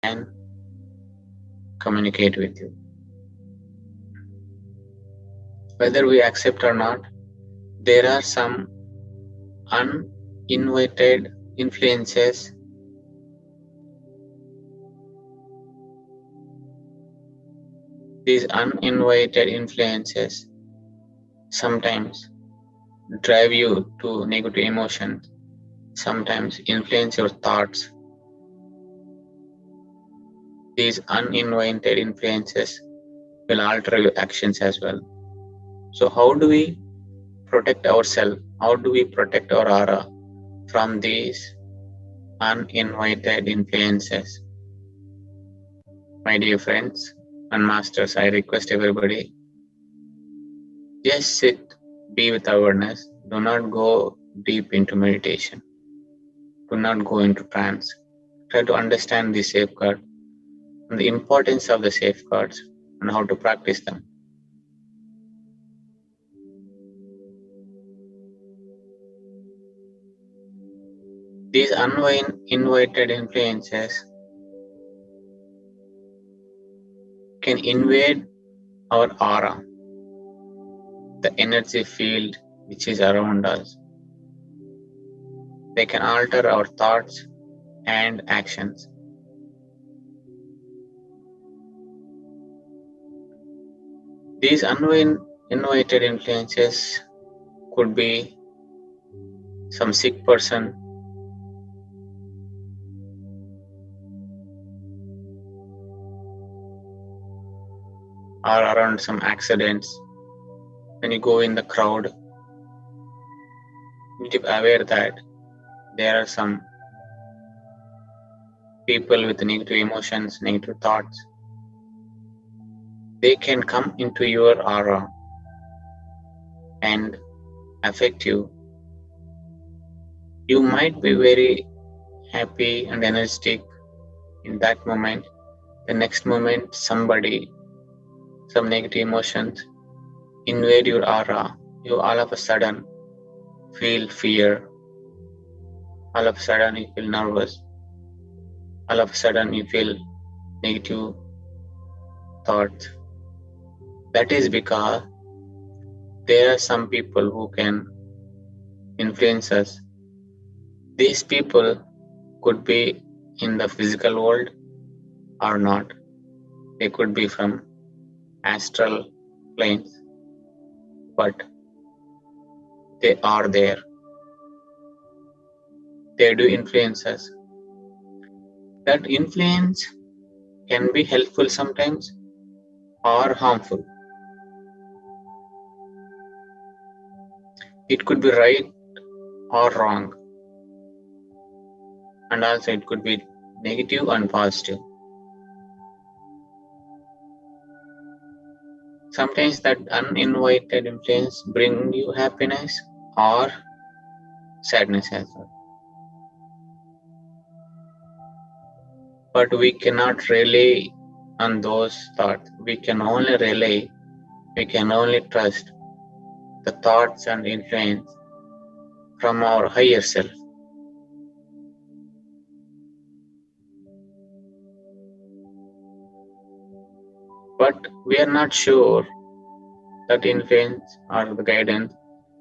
can communicate with you. Whether we accept or not, there are some uninvited influences These uninvited influences sometimes drive you to negative emotions, sometimes influence your thoughts. These uninvited influences will alter your actions as well. So how do we protect ourselves? How do we protect our aura from these uninvited influences? My dear friends and masters, I request everybody, just sit, be with awareness. Do not go deep into meditation. Do not go into trance. Try to understand the safeguard and the importance of the safeguards and how to practice them. These uninvited influences can invade our aura, the energy field which is around us. They can alter our thoughts and actions. These uninvited influences could be some sick person, or around some accidents. When you go in the crowd, you need to be aware that there are some people with negative emotions, negative thoughts. They can come into your aura and affect you. You might be very happy and energetic in that moment. The next moment, some negative emotions invade your aura. You all of a sudden feel fear. All of a sudden you feel nervous. All of a sudden you feel negative thoughts. That is because there are some people who can influence us. These people could be in the physical world or not. They could be from astral planes, but they are there. They do influence us. That influence can be helpful sometimes or harmful. It could be right or wrong, and also it could be negative and positive. Sometimes that uninvited influence brings you happiness or sadness as well. But we cannot rely on those thoughts. We can only trust the thoughts and influence from our higher self. But we are not sure that influence or the guidance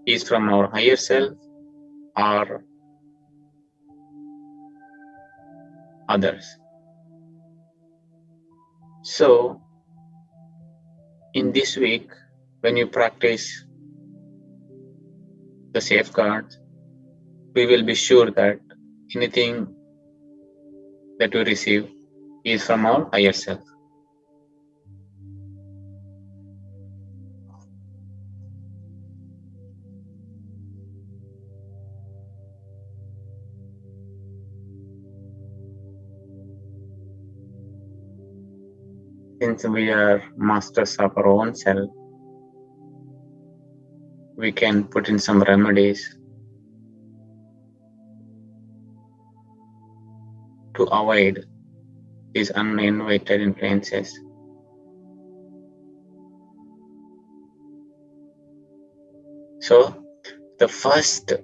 is from our higher self or others. So, in this week, when you practice the safeguards, we will be sure that anything that we receive is from our higher self. Since we are masters of our own self, we can put in some remedies to avoid these uninvited influences. So, the first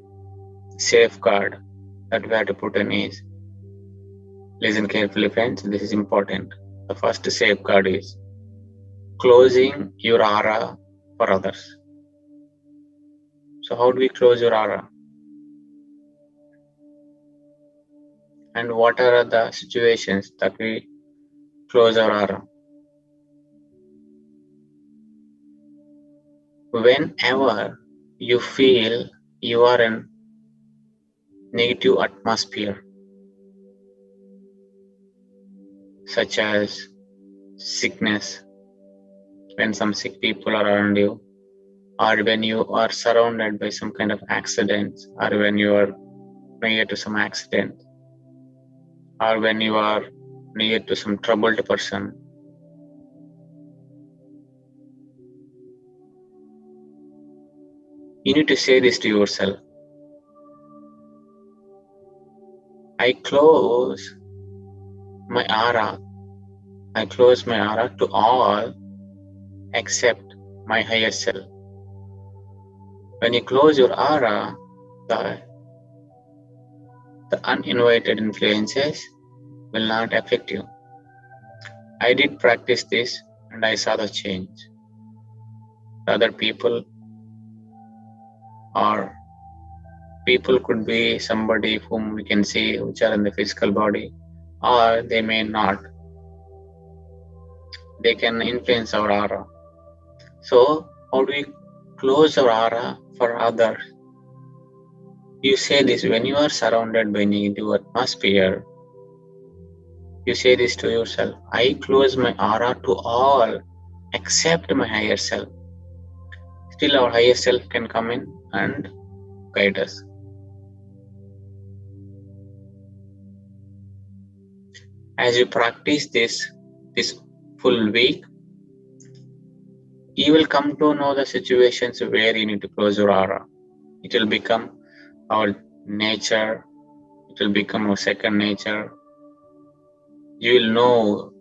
safeguard that we have to put in is Listen carefully, friends. This is important. The first safeguard is closing your aura for others. So how do we close your aura? And what are the situations that we close our aura? Whenever you feel you are in negative atmosphere, such as sickness, when some sick people are around you, or when you are surrounded by some kind of accidents, or when you are near to some accident, or when you are near to some troubled person, you need to say this to yourself. I close my aura. I close my aura to all except my higher self. When you close your aura, the uninvited influences will not affect you. I did practice this and I saw the change. Other people, or people could be somebody whom we can see which are in the physical body, or they may not. They can influence our aura. So how do we close our aura for others? You say this when you are surrounded by negative atmosphere. You say this to yourself. I close my aura to all except my higher self. Still our higher self can come in and guide us. As you practice this full week, you will come to know the situations where you need to close your aura. It will become our nature. It will become our second nature. You will know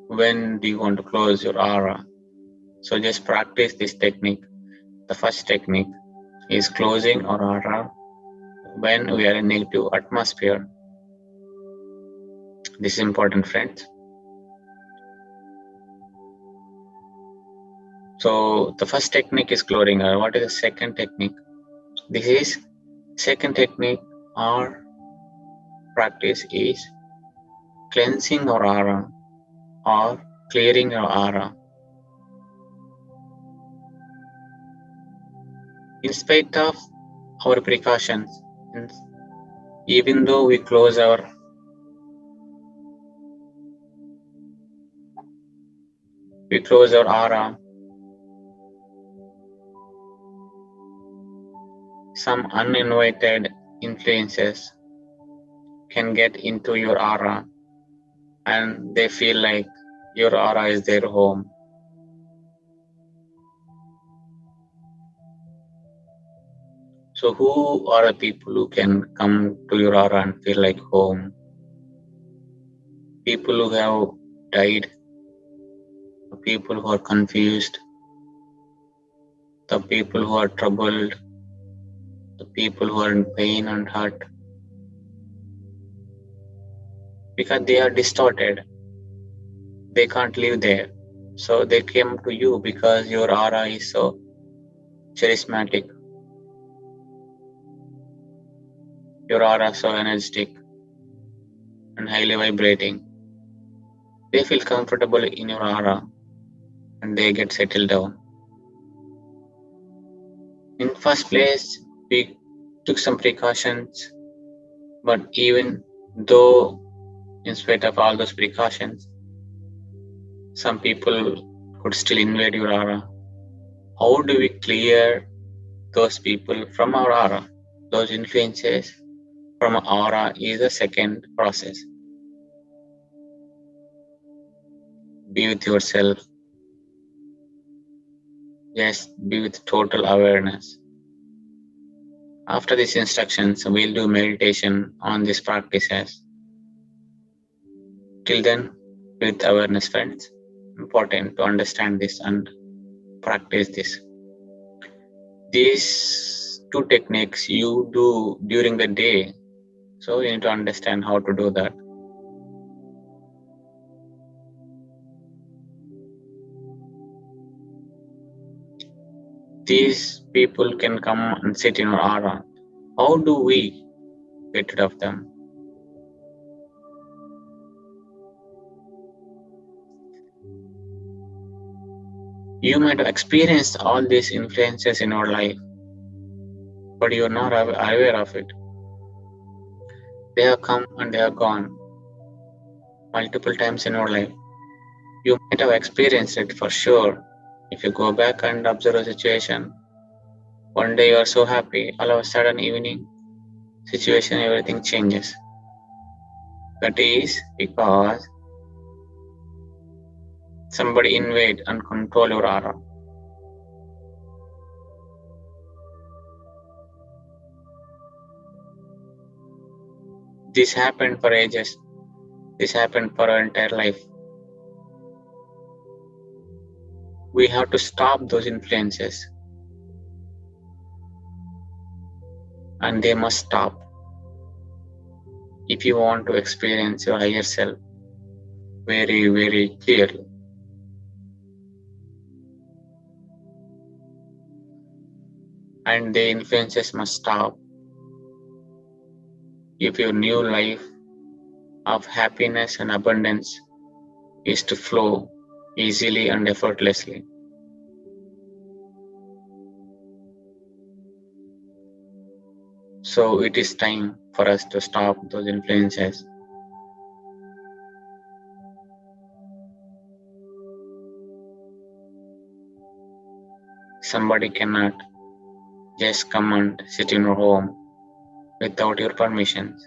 when do you want to close your aura. So just practice this technique. The first technique is closing our aura when we are in negative atmosphere. This is important, friends. So the first technique is closing aura. What is the second technique? This is second technique or practice is cleansing our aura or clearing our aura. In spite of our precautions, even though we close our aura, some uninvited influences can get into your aura and they feel like your aura is their home. So who are the people who can come to your aura and feel like home? People who have died, the people who are confused, the people who are troubled, the people who are in pain and hurt. Because they are distorted. They can't live there. So they came to you because your aura is so charismatic. Your aura is so energetic and highly vibrating. They feel comfortable in your aura and they get settled down. In first place, we took some precautions, but even though in spite of all those precautions, some people could still invade your aura. How do we clear those people from our aura? Those influences from our aura is the second process. Be with yourself. Just be with total awareness. After these instructions, we'll do meditation on these practices. Till then, with awareness, friends. Important to understand this and practice this. These two techniques you do during the day, so you need to understand how to do that. these people can come and sit in our aura. How do we get rid of them? You might have experienced all these influences in your life, but you are not aware of it. They have come and they have gone multiple times in your life. You might have experienced it for sure. If you go back and observe a situation, one day you are so happy, all of a sudden evening, situation, everything changes. That is because somebody invade and control your aura. This happened for ages. This happened for our entire life. We have to stop those influences. And they must stop if you want to experience your higher self very, very clearly. And the influences must stop if your new life of happiness and abundance is to flow easily and effortlessly. So it is time for us to stop those influences. Somebody cannot just come and sit in your home without your permissions.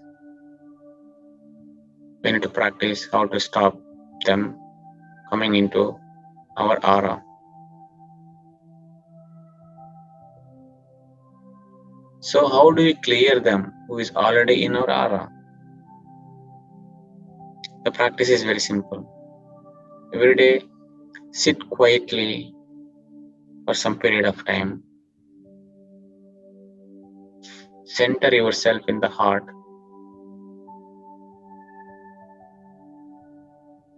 We need to practice how to stop them coming into our aura. So how do we clear them who is already in our aura? The practice is very simple. Every day, sit quietly for some period of time. Center yourself in the heart.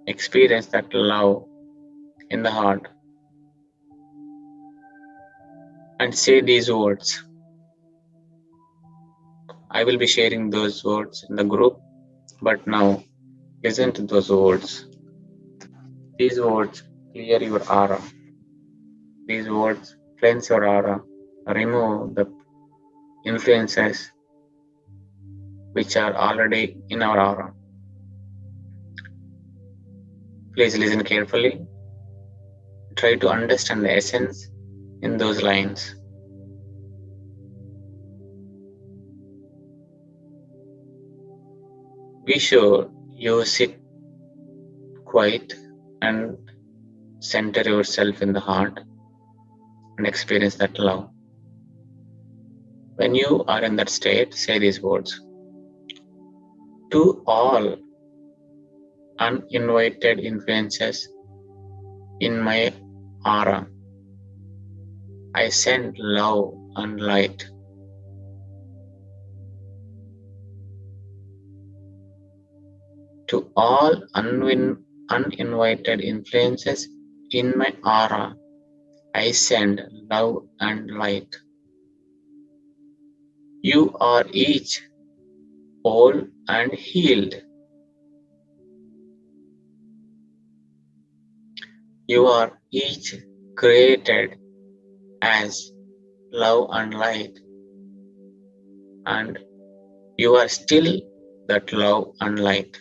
Experience that love in the heart. And say these words. I will be sharing those words in the group, but now listen to those words. These words clear your aura. These words cleanse your aura, remove the influences which are already in our aura. Please listen carefully. Try to understand the essence in those lines. Be sure you sit quiet and center yourself in the heart and experience that love. When you are in that state, say these words. To all uninvited influences in my aura, I send love and light. To all uninvited influences in my aura, I send love and light. You are each whole and healed. You are each created as love and light, and you are still that love and light.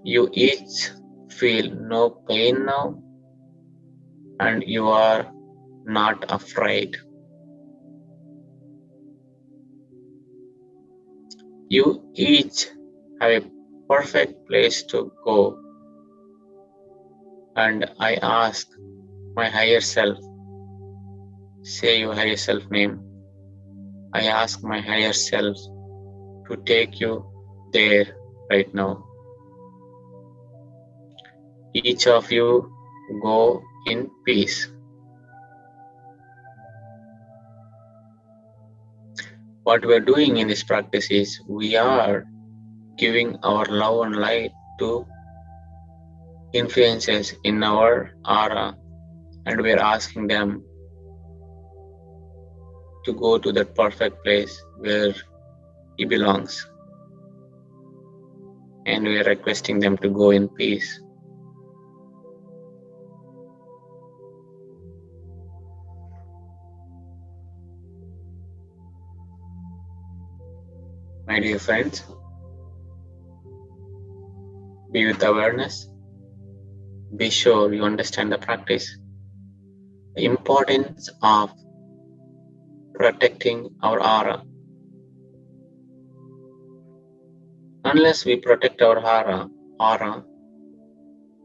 You each feel no pain now, and you are not afraid. You each have a perfect place to go, and I ask my higher self, say your higher self name, I ask my higher self to take you there right now. Each of you go in peace. What we are doing in this practice is we are giving our love and light to influences in our aura and we are asking them to go to that perfect place where he belongs, and we are requesting them to go in peace. My dear friends, be with awareness. Be sure you understand the practice, the importance of protecting our aura. Unless we protect our aura,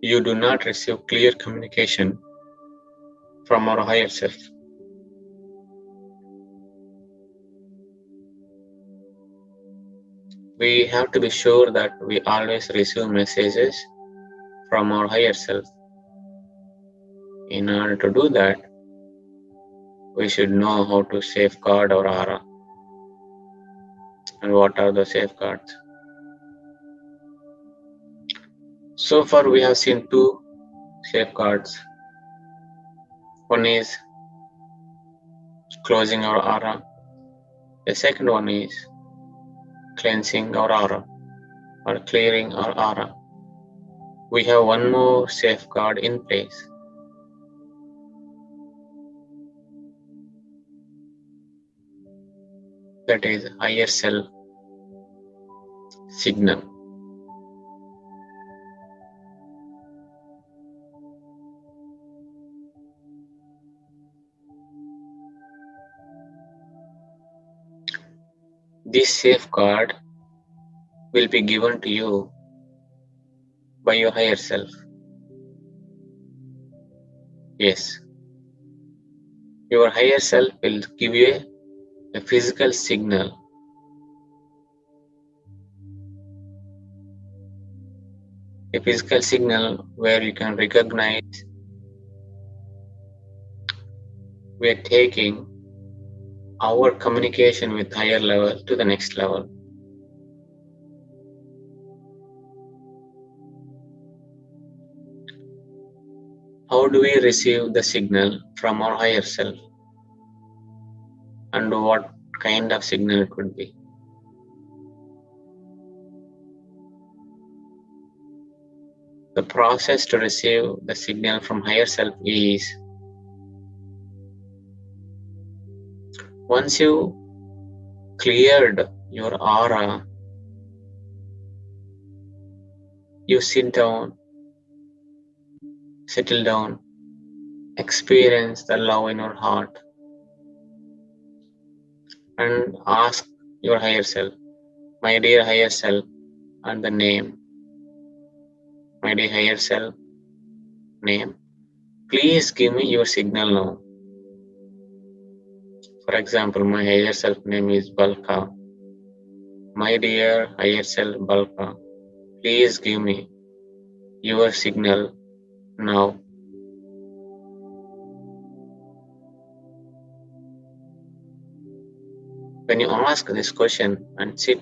you do not receive clear communication from our higher self. We have to be sure that we always receive messages from our higher self. In order to do that, we should know how to safeguard our aura. And what are the safeguards? So far we have seen two safeguards. One is closing our aura. The second one is cleansing our aura or clearing our aura. We have one more safeguard in place. That is higher self signal. This safeguard will be given to you by your higher self. Yes, your higher self will give you a physical signal. A physical signal where you can recognize we are taking our communication with higher level to the next level. How do we receive the signal from our higher self? And what kind of signal it could be? The process to receive the signal from higher self is, once you cleared your aura, you sit down, settle down, experience the love in your heart, and ask your higher self, my dear higher self, and the name. My dear higher self, name, please give me your signal now. For example, my higher self name is Balka. My dear higher self Balka, please give me your signal now. When you ask this question and sit,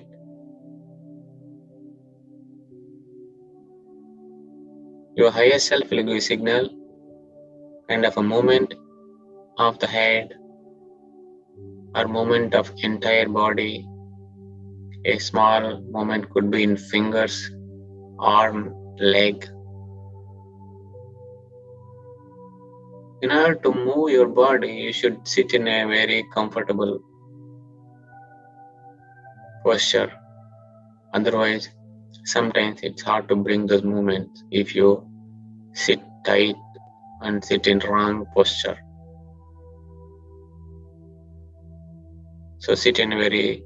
your higher self will give a signal, kind of a movement of the head or movement of entire body. A small movement could be in fingers, arm, leg. In order to move your body, you should sit in a very comfortable posture. Otherwise, sometimes it's hard to bring those movements if you sit tight and sit in wrong posture. So sit in a very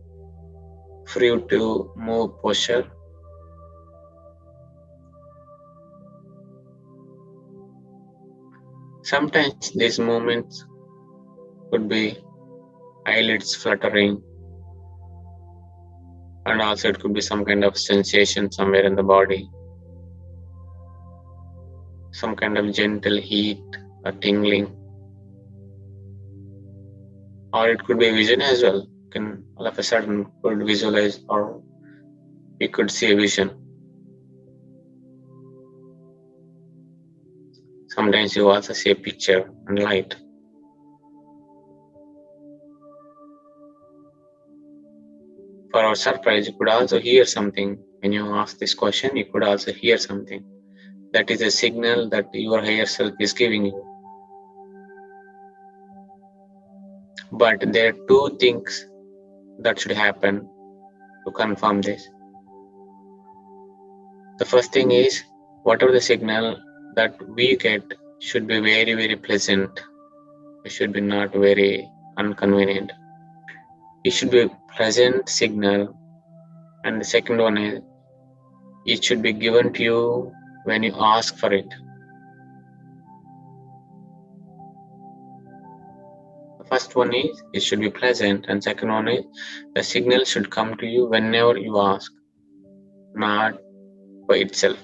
free to move posture. Sometimes these movements could be eyelids fluttering, and also it could be some kind of sensation somewhere in the body, some kind of gentle heat or tingling, or it could be vision as well. You can all of a sudden could visualize, or we could see a vision. Sometimes you also see a picture and light. For our surprise, you could also hear something. When you ask this question, you could also hear something. That is a signal that your higher self is giving you. But there are two things that should happen to confirm this. The first thing is, whatever the signal that we get should be very, very pleasant. It should be not very inconvenient. It should be a pleasant signal. And the second one is, it should be given to you when you ask for it. The first one is, it should be pleasant, and second one is, the signal should come to you whenever you ask, not by itself.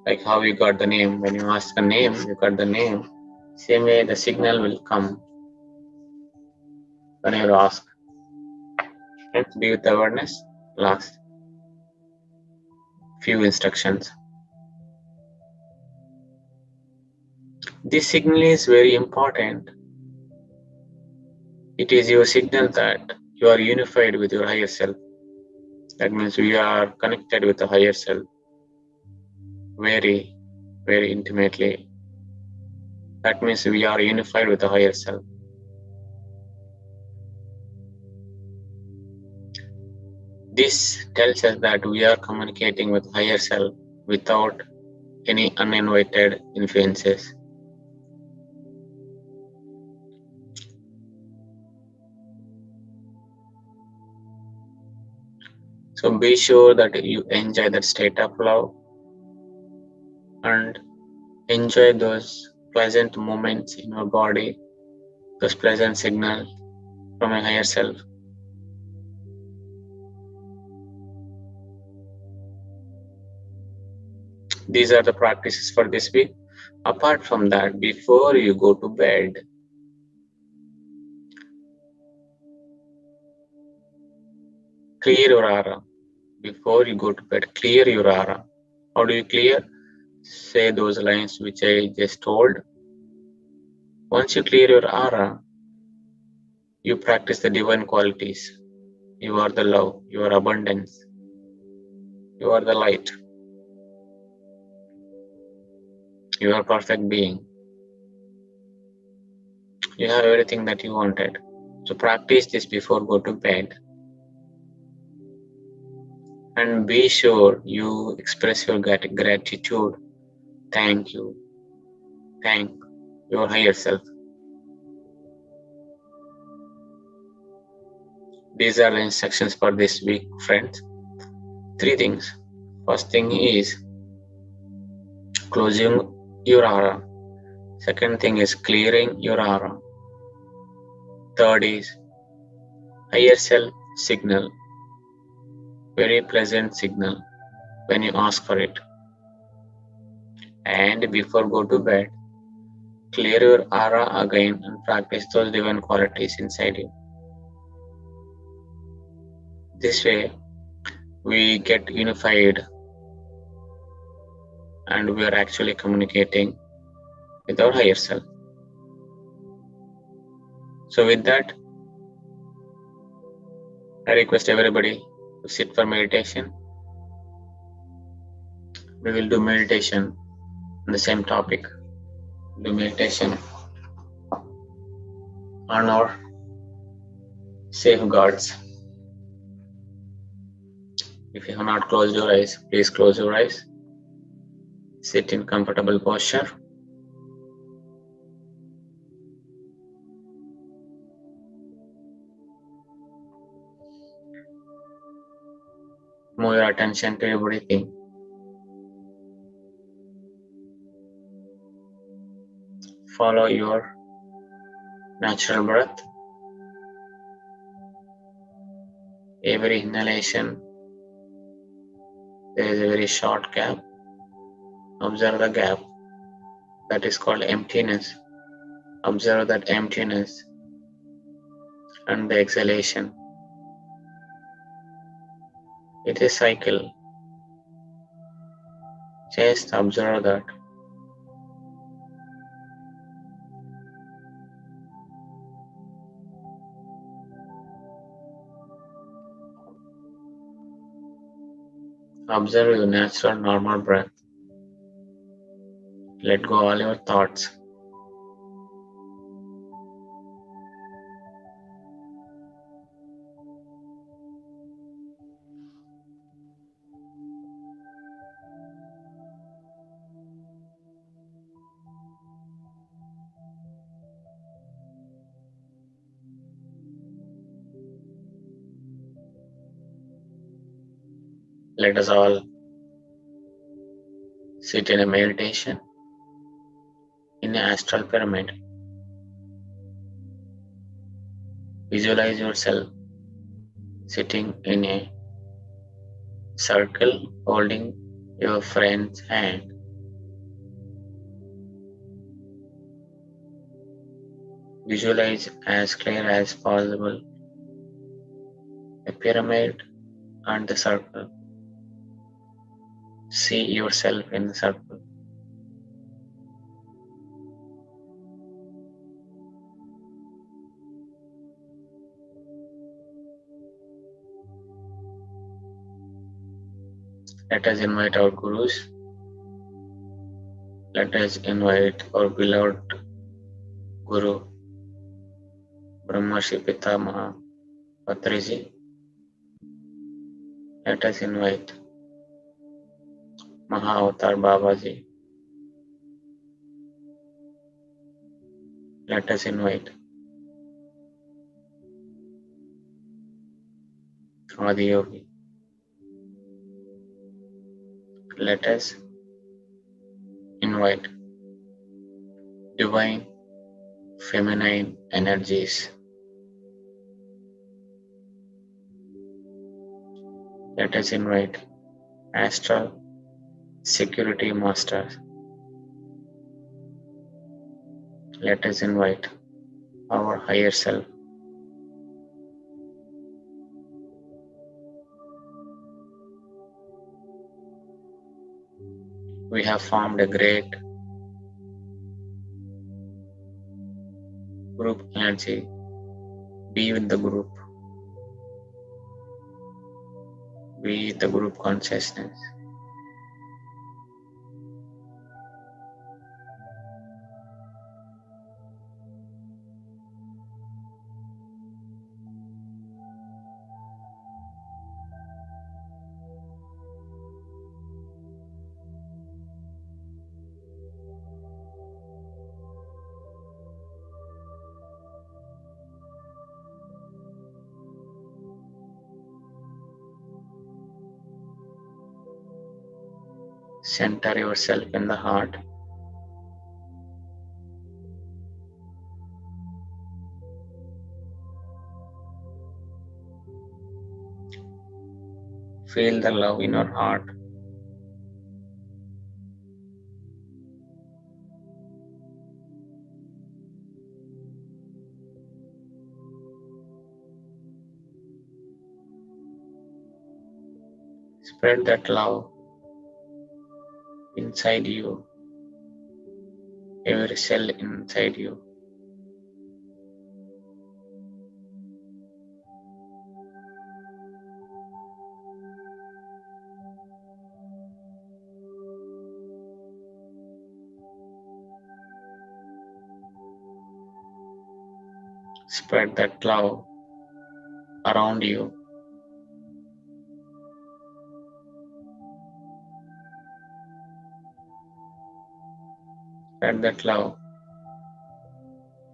Like how you got the name. When you ask a name, you got the name. Same way the signal will come when you ask. And be with awareness. Last few instructions. This signal is very important. It is your signal that you are unified with your higher self. That means we are connected with the higher self very, very intimately. That means we are unified with the higher self. This tells us that we are communicating with higher self without any uninvited influences. So be sure that you enjoy that state of love and enjoy those pleasant moments in your body, those pleasant signals from your higher self. These are the practices for this week. Apart from that, before you go to bed, clear your aura. Before you go to bed, clear your aura. How do you clear? Say those lines which I just told. Once you clear your aura, you practice the divine qualities. You are the love, you are abundance, you are the light, you are perfect being. You have everything that you wanted. So practice this before go to bed. And be sure you express your gratitude. Thank you. Thank your higher self. These are the instructions for this week, friends. 3 things. First thing is closing your aura. Second thing is clearing your aura. Third is higher self signal. Very pleasant signal when you ask for it. And before go to bed, clear your aura again and practice those divine qualities inside you. This way, we get unified and we are actually communicating with our higher self. So with that, I request everybody to sit for meditation. We will do meditation on the same topic. Do meditation on our safeguards. If you have not closed your eyes, please close your eyes. Sit in comfortable posture. Move your attention to your breathing. Follow your natural breath. Every inhalation, there is a very short gap. Observe the gap. That is called emptiness. Observe that emptiness and the exhalation. It is a cycle. Just observe that. Observe your natural normal breath. Let go all your thoughts. Let us all sit in a meditation in an astral pyramid. Visualize yourself sitting in a circle holding your friend's hand. Visualize as clear as possible a pyramid and the circle. See yourself in the circle. Let us invite our gurus. Let us invite our beloved Guru, Brahmarshi Pitamaha Patriji. Let us invite MAHAVATAR Babaji. Let us invite Adiyogi. Let us invite divine feminine energies. Let us invite astral security masters. Let us invite our higher self. We have formed a great group energy. Be with the group. Be the group consciousness. Center yourself in the heart. Feel the love in your heart. Spread that love inside you, every cell inside you. Spread that love around you. Spread that love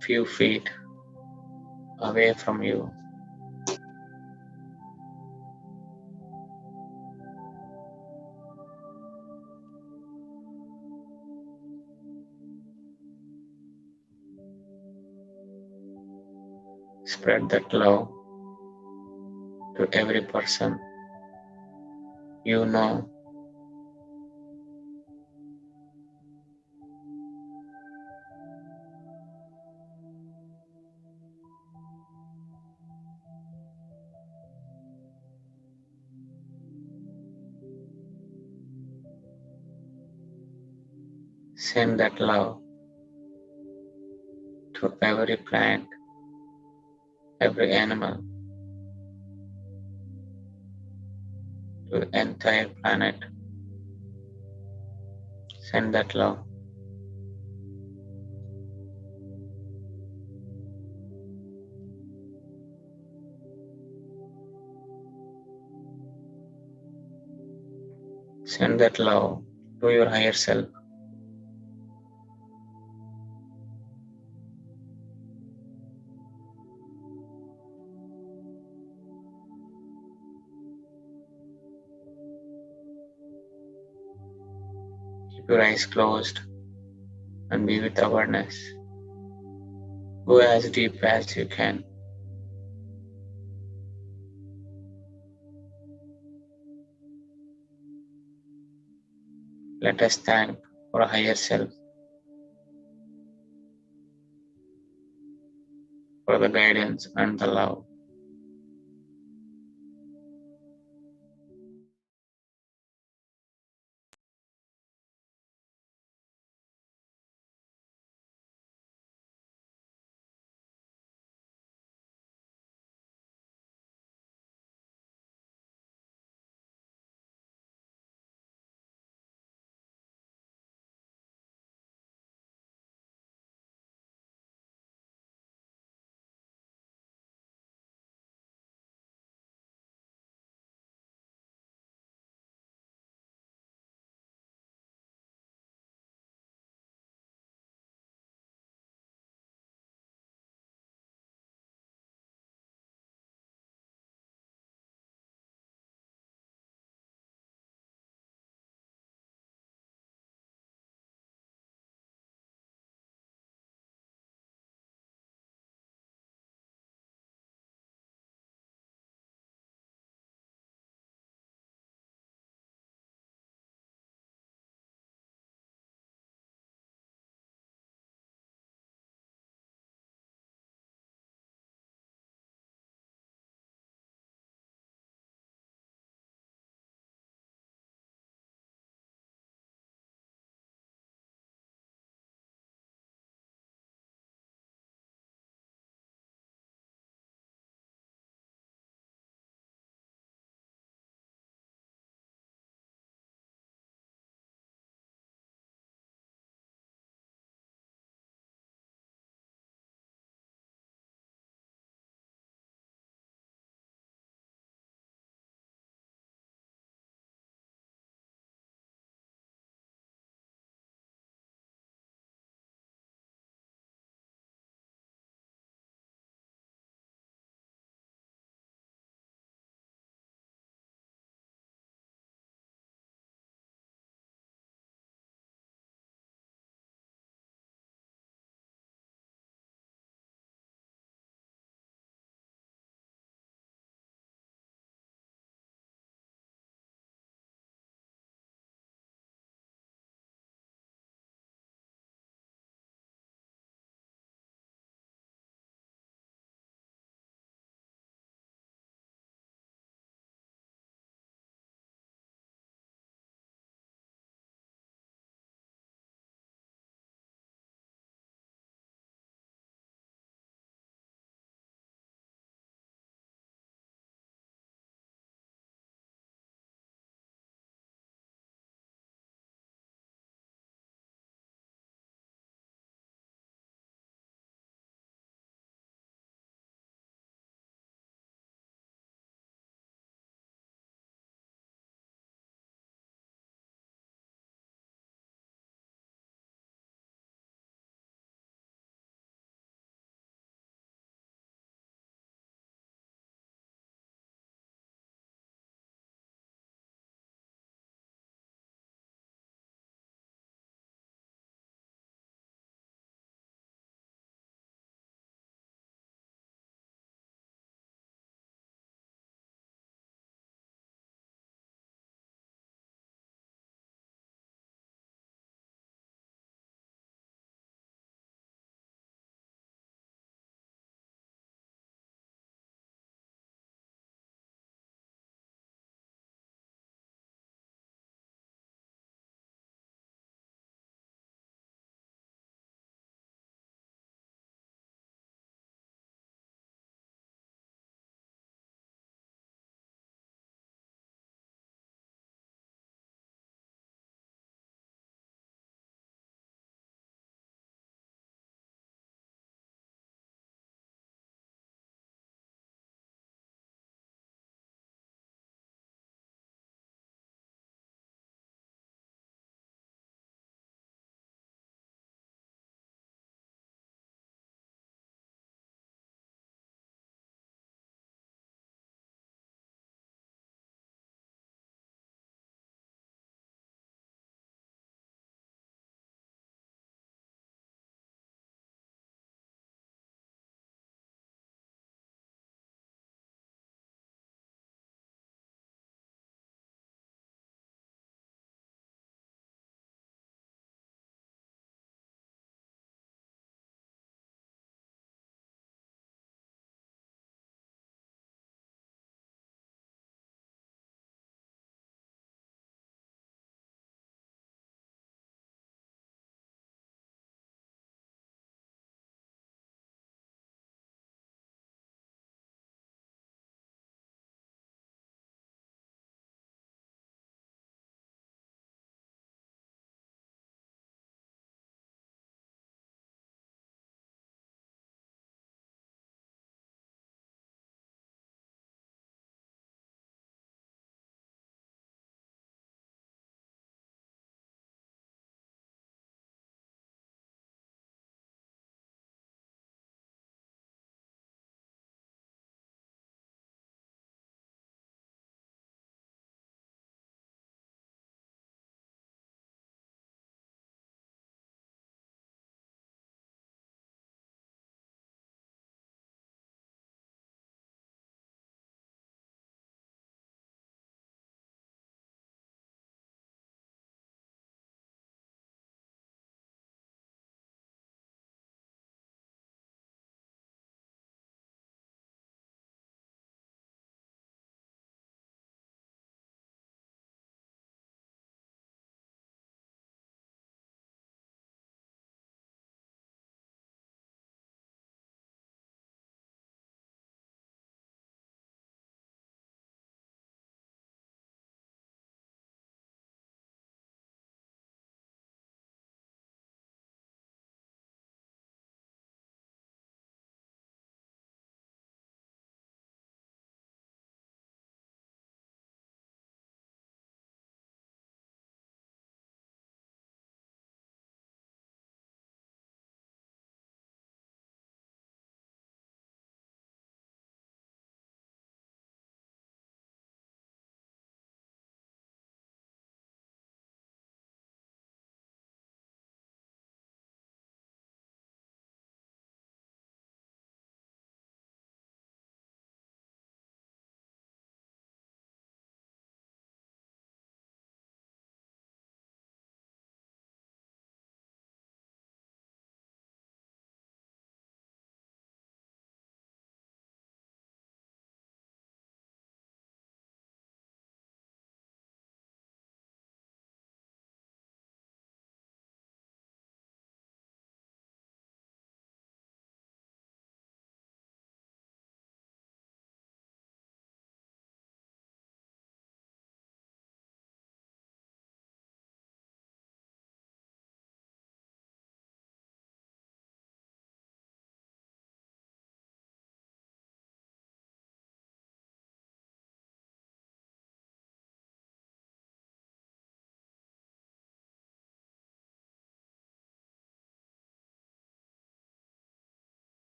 few feet away from you. Spread that love to every person you know. Send that love to every plant, every animal, to the entire planet. Send that love. Send that love to your higher self. Keep your eyes closed and be with awareness. Go as deep as you can. Let us thank our higher self for the guidance and the love.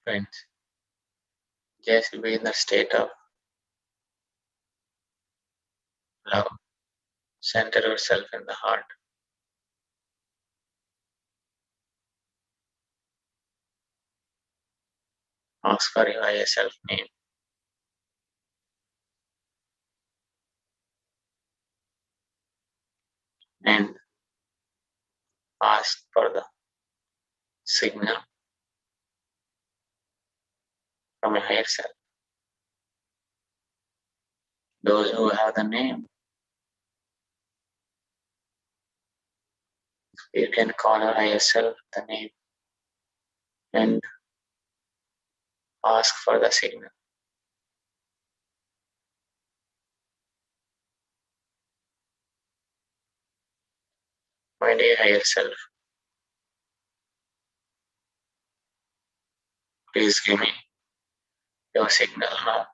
Friends, just be in the state of love. Center yourself in the heart. Ask for your higher self name and ask for the signal from your higher self. Those who have the name, you can call your higher self the name and ask for the signal. My dear higher self, please give me your signal now.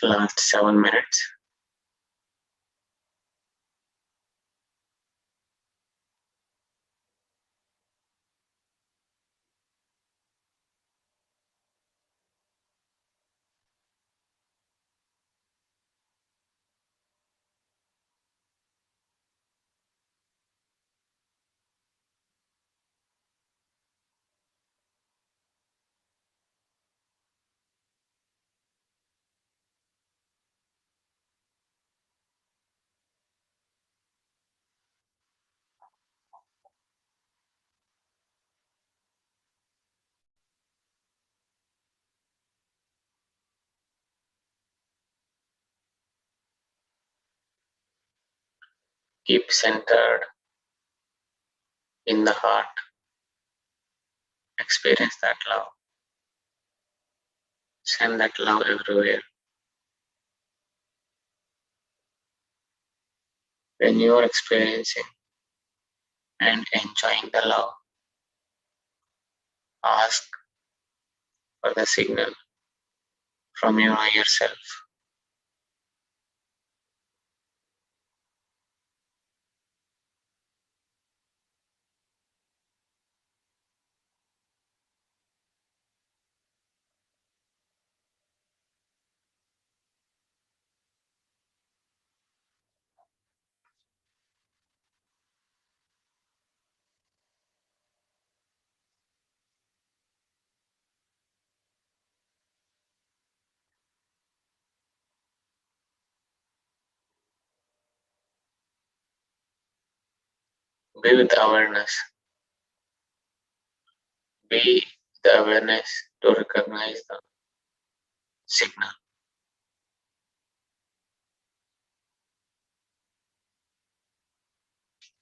Last 7 minutes. Keep centered in the heart. Experience that love. Send that love everywhere. When you are experiencing and enjoying the love, ask for the signal from your higher self. Be with awareness. Be the awareness to recognize the signal.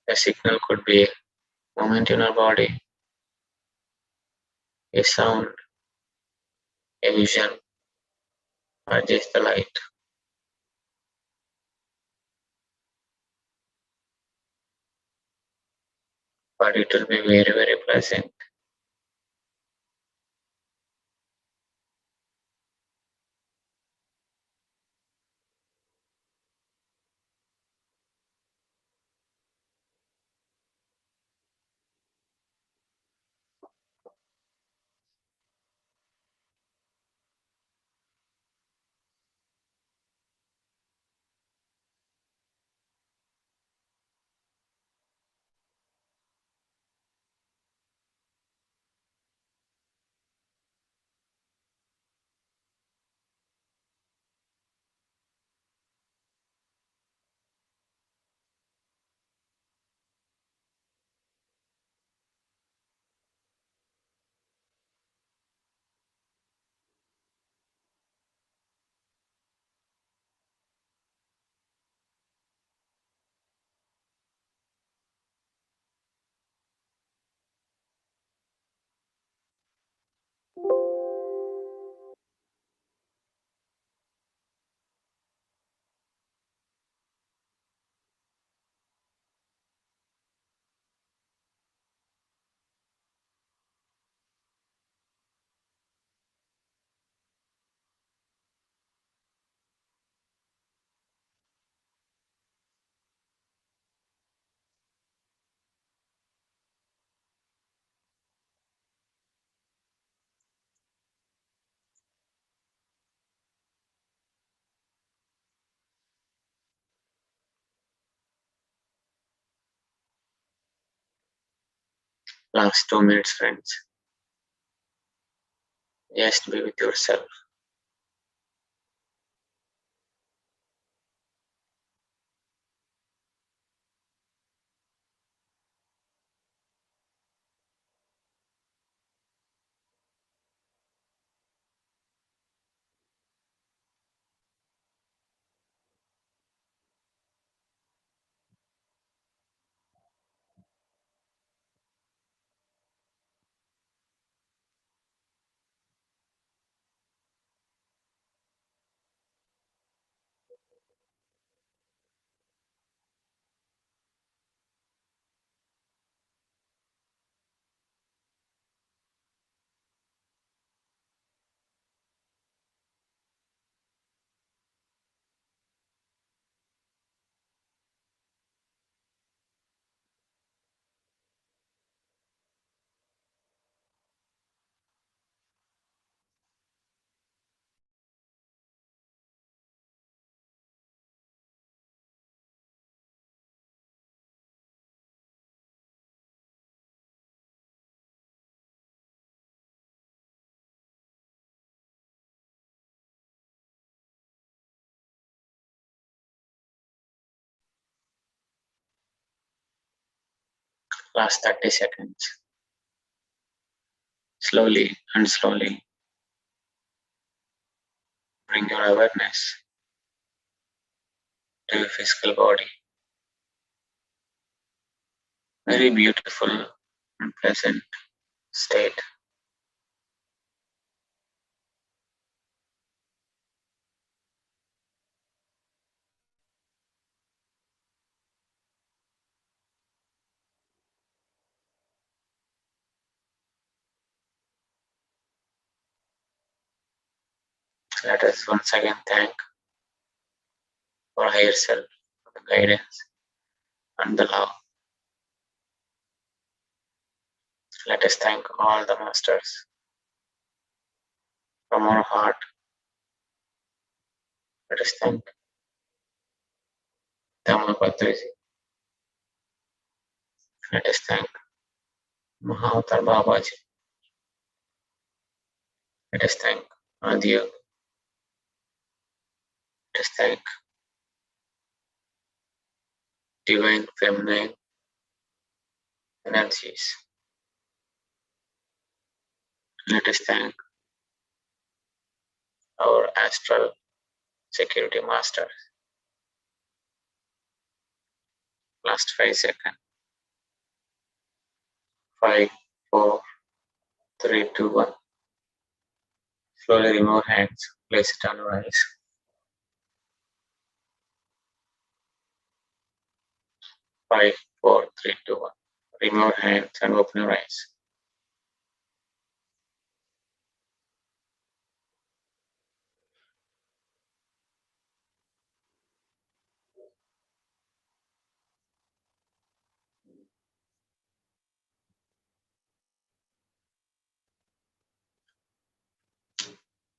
The signal could be a movement in our body, a sound, a vision, or just the light. But it will be very, very pleasant. Last 2 minutes, friends. Just be with yourself. Last 30 seconds. Slowly and slowly bring your awareness to your physical body. Very beautiful and pleasant state. Let us once again thank our higher self for the guidance and the love. Let us thank all the masters from our heart. Let us thank Babaji. Let us thank MAHAVATAR Babaji. Let us thank Adiya. Let us thank divine feminine energies. Let us thank our astral security masters. Last 5 seconds. 5, 4, 3, 2, 1. Slowly remove hands. Place it on your eyes. 5, 4, 3, 2, 1. Remove hands and open your eyes.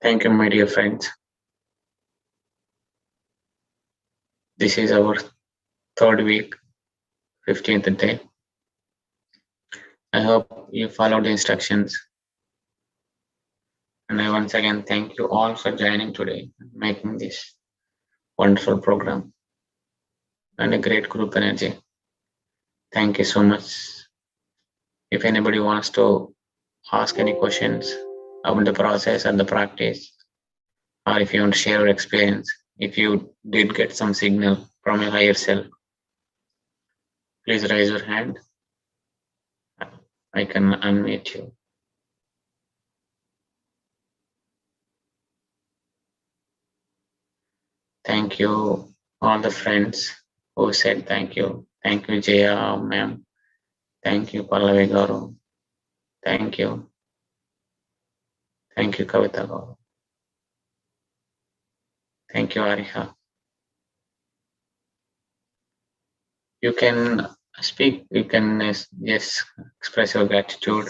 Thank you, my dear friends. This is our third week, 15th day. I hope you followed the instructions. And I once again thank you all for joining today, making this wonderful program and a great group energy. Thank you so much. If anybody wants to ask any questions about the process and the practice, or if you want to share your experience, if you did get some signal from your higher self, please raise your hand. I can unmute you. Thank you, all the friends who said thank you. Thank you, Jaya ma'am. Thank you, Pallavi Garu. Thank you. Thank you, Kavita Garu. Thank you, Ariha. You can speak, you can yes, express your gratitude.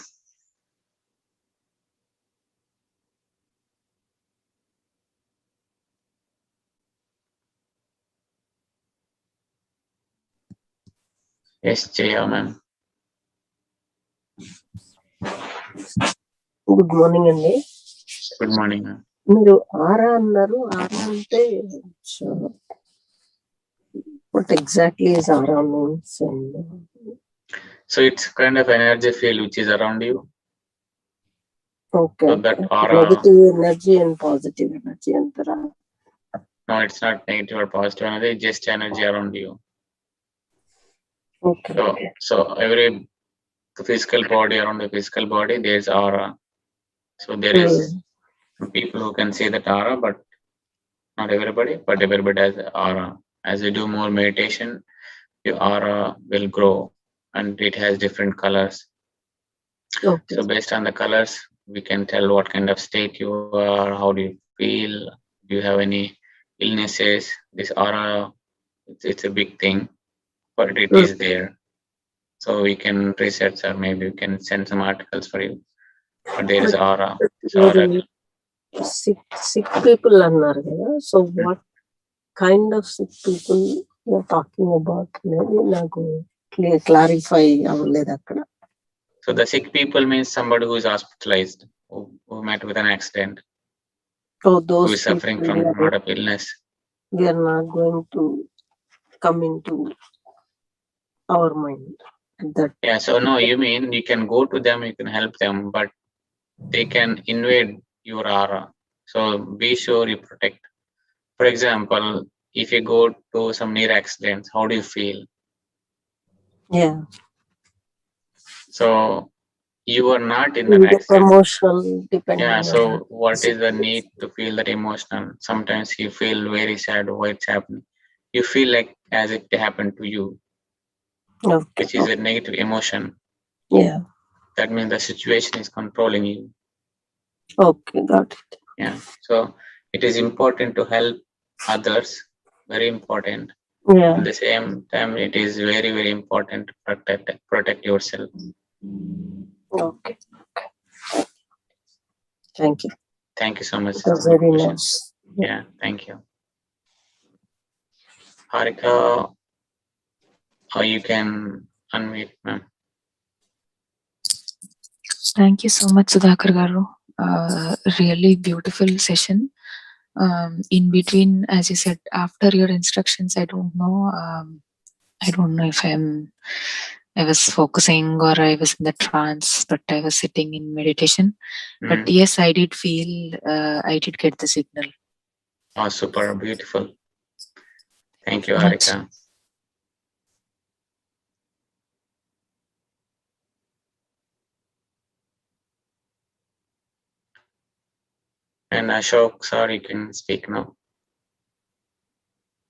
Yes, Jaya ma'am. Good morning అండి. Good morning. మీరు ఆరా అన్నారు. ఆరా అంటే what exactly is aura means? So it's kind of energy field which is around you. Okay. So that aura, negative energy and positive energy antara. No, it's not negative or positive energy, it's just energy around you. Okay. So every physical body, around the physical body, there's aura. So there is people who can see that aura, but not everybody, but everybody has aura. As you do more meditation, your aura will grow and it has different colors. Okay. So based on the colors, we can tell what kind of state you are, how do you feel, do you have any illnesses. This aura, it's a big thing, but it is there. So we can research or maybe we can send some articles for you. But there is aura. So sick people annaru kada. So what kind of sick people you're talking about? Maybe naku clarify avaledu akkada. So the sick people means somebody who is hospitalized, who met with an accident. Oh, those who is suffering from a lot of illness. We are not going to come into our mind. That yeah, so no, you mean you can go to them, you can help them, but they can invade your aura. So be sure you protect. For example, if you go to some near accidents, how do you feel? Yeah. So you are not in an accident. Emotional depending. Yeah, so what is the need to feel that emotional? Sometimes you feel very sad why it's happening. You feel like as it happened to you. Okay. Which is a negative emotion. Yeah. That means the situation is controlling you. Okay, got it. Yeah. So it is important to help others. Very important. Yeah. At the same time, it is very, very important to protect yourself. Okay. Thank you. Thank you so much. That's very nice. Yeah, thank you. Harika, you can unmute, ma'am. Thank you so much, Sudhakar garu. Really beautiful session. In between, as you said, after your instructions, I don't know if I was focusing or I was in the trance, but I was sitting in meditation. But yes, I did feel, I did get the signal. Oh, super beautiful. Thank you, Harika. And Ashok, sir, you can speak now.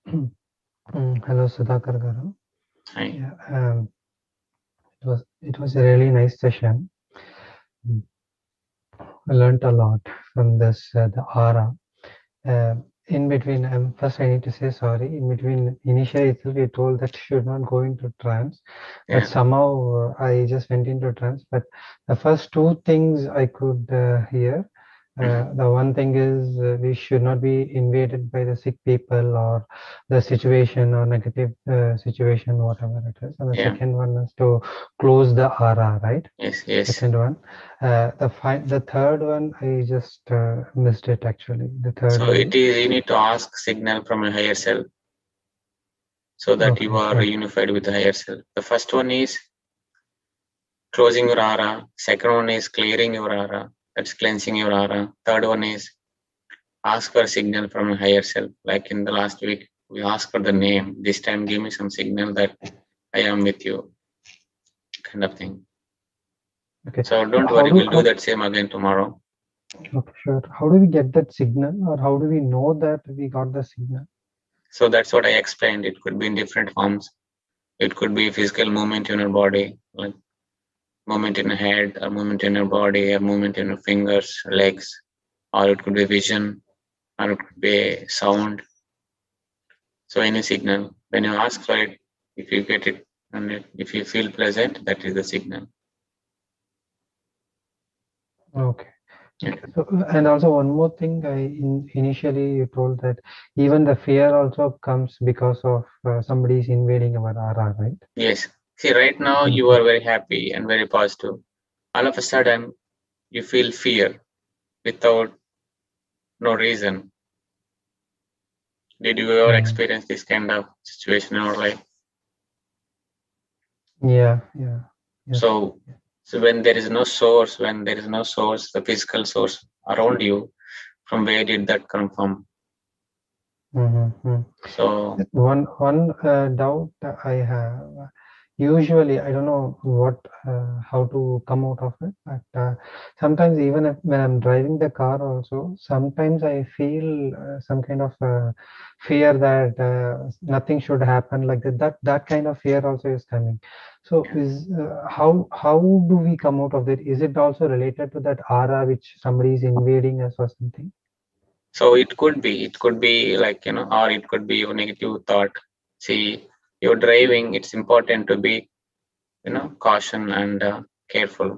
Hello, Sudhakar garu. Hi. Yeah, it was a really nice session. I learned a lot from this, the aura. In between, first I need to say sorry. In between, initially itself you told that you should not go into trance, but somehow I just went into trance. But the first two things I could hear. The one thing is we should not be invaded by the sick people or the situation or negative situation, whatever it is. And the second one is to close the aura, right? Yes. Second one. The third one, I just missed it actually. The third one. So it is, you need to ask signal from a higher self so that you are unified with the higher self. The first one is closing your aura. Second one is clearing your aura. That's cleansing your aura. Third one is ask for a signal from a higher self. Like in the last week, we asked for the name. This time, give me some signal that I am with you, kind of thing. Okay. So don't worry, we'll do that same again tomorrow. Okay, sure. How do we get that signal, or how do we know that we got the signal? So that's what I explained. It could be in different forms. It could be physical movement in your body, like movement in your head, or movement in your body, or movement in your fingers, legs, or it could be vision, or it could be sound. So any signal, when you ask for it, if you get it, and if you feel pleasant, that is the signal. Okay. So, and also one more thing, initially you told that even the fear also comes because of somebody is invading our aura, right? Yes. See, right now you are very happy and very positive. All of a sudden, you feel fear without no reason. Did you ever experience this kind of situation in your life? Yeah. Yes. So when there is no source, the physical source around you, from where did that come from? So one doubt I have. Usually, I don't know how to come out of it, but sometimes even when I'm driving the car also, sometimes I feel some kind of fear that nothing should happen like that. That kind of fear also is coming. So how do we come out of it? Is it also related to that aura which somebody is invading us or something? so it could be like, or it could be your negative thought. See, you're driving, it's important to be, caution and careful.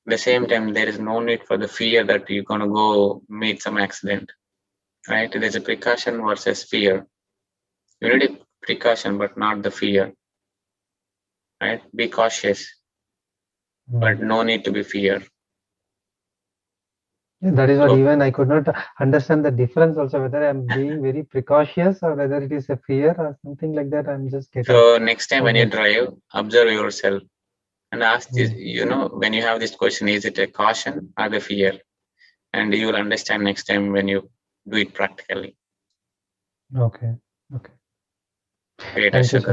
At the same time, there is no need for the fear that you're going to go meet some accident, right? There's a precaution versus fear. You need a precaution, but not the fear, right? Be cautious, but no need to be fear. That is what even I could not understand the difference also, whether I'm being very precautious or whether it is a fear or something like that. I'm just getting. So next time when you drive, observe yourself and ask this, when you have this question, is it a caution or the fear? And you will understand next time when you do it practically. Okay. Great, Thank you, Ashok.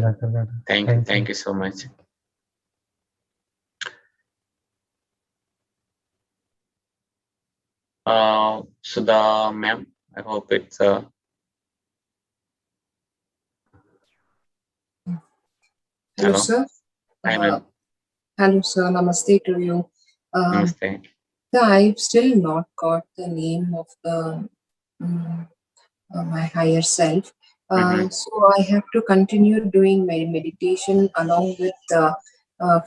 sir. Thank you so much. Sudha ma'am, I hope it's Hello, sir. Hi, ma'am. Hello, sir. Namaste to you. Namaste. I've still not got the name of the my higher self. So I have to continue doing my meditation along with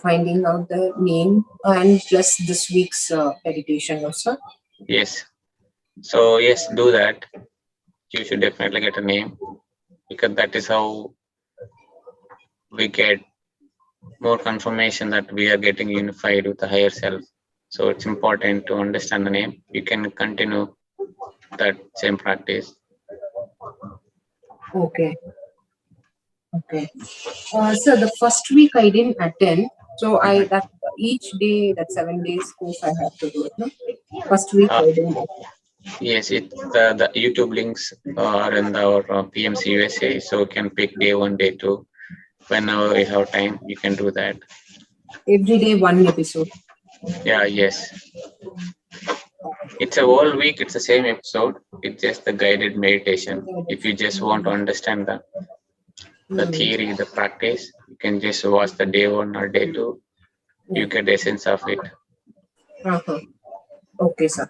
finding out the name and plus this week's meditation, no, sir? Yes. So yes, do that. You should definitely get a name, because that is how we get more confirmation that we are getting unified with the higher self. So it's important to understand the name. You can continue that same practice. Okay. So the first week I didn't attend. So that each day, that 7 days course I have to do it. No? First week I didn't attend. Yes, the YouTube links are in our PMCUSA, so you can pick day 1, day 2. Whenever you have time, you can do that. Every day 1 episode. Yeah, yes. It's a whole week, it's the same episode. It's just the guided meditation. If you just want to understand the theory, the practice, you can just watch the day 1 or day 2. You get the essence of it. Okay, sir.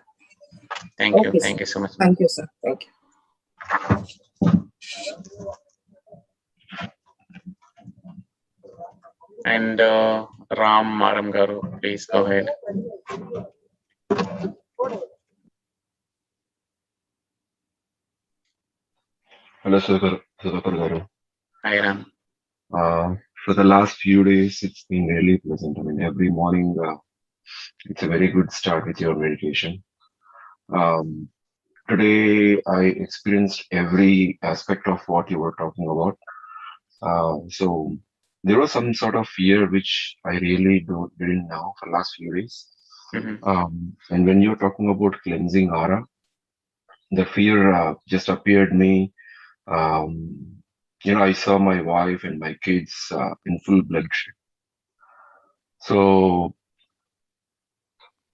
Thank you. Thank you so much. Thank you, sir. Thank you. And Ram Maram Garu, please go ahead. Hello, Sudhakar Garu. Hi, Ram. For the last few days, it's been really pleasant. I mean, every morning, it's a very good start with your meditation. Today, I experienced every aspect of what you were talking about. So there was some sort of fear which I really didn't know for the last few days. And when you're talking about cleansing aura, the fear just appeared me. I saw my wife and my kids in full bloodshed. So,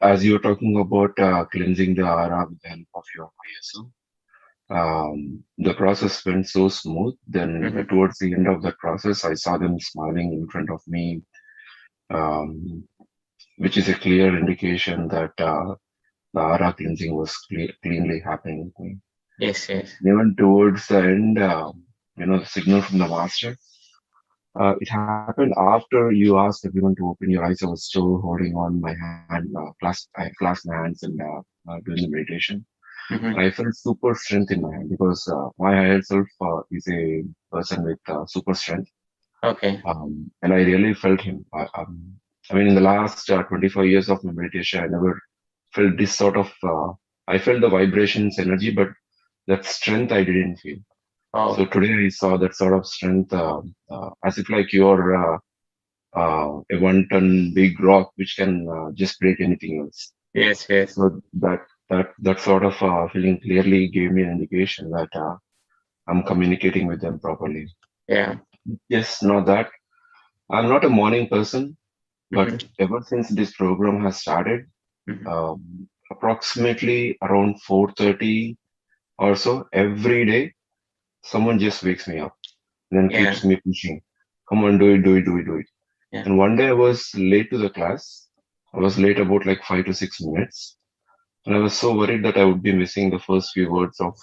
as you're talking about cleansing the aura with the help of your ISO, the process went so smooth. Then, towards the end of the process, I saw them smiling in front of me, which is a clear indication that the aura cleansing was cleanly happening with me. Yes. Even towards the end, the signal from the master. It happened after you asked everyone to open your eyes. I was still holding on my hand, I clasped my hands and doing the meditation. I felt super strength in my hand because my higher self is a person with super strength. Okay. And I really felt him. I mean, in the last 25 years of my meditation, I never felt this sort of, I felt the vibrations, energy, but that strength I didn't feel. Oh. So today I saw that sort of strength, as if like you're a 1-ton big rock which can just break anything else. Yes, yes. So that sort of feeling clearly gave me an indication that I'm communicating with them properly. Yeah. Yes, not that. I'm not a morning person, but Mhm. ever since this program has started, Mhm. approximately around 4:30 or so every day, someone just wakes me up and then Yeah. keeps me pushing. Come on, do it, do it, do it, do it. Yeah. And one day I was late to the class. I was late about like 5 to 6 minutes. And I was so worried that I would be missing the first few words of